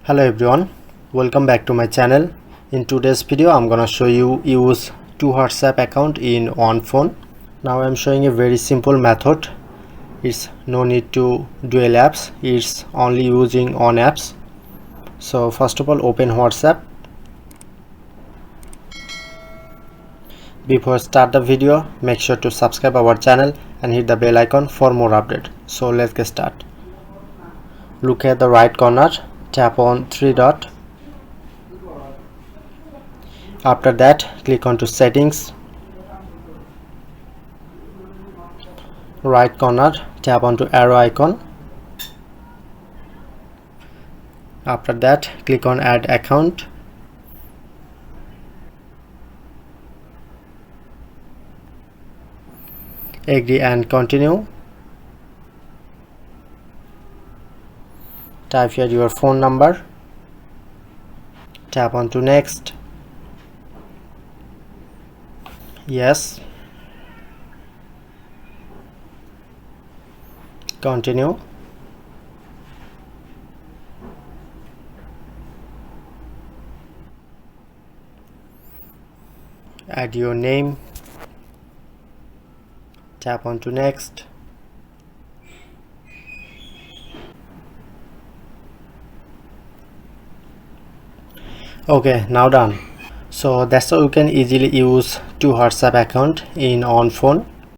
Hello everyone, welcome back to my channel. In today's video I'm gonna show you use two WhatsApp account in one phone. Now I'm showing a very simple method. It's no need to dual apps, it's only using one apps. So first of all, open WhatsApp. Before start the video, make sure to subscribe our channel and hit the bell icon for more update. So let's get started. Look at the right corner, tap on three dot. After that, click on to settings. Right corner, tap on to arrow icon. After that, click on add account. Agree and continue. Type here your phone number. Tap on to next. Yes. Continue. Add your name. Tap on to next. Okay, now done. So that's how you can easily use two WhatsApp account in one phone.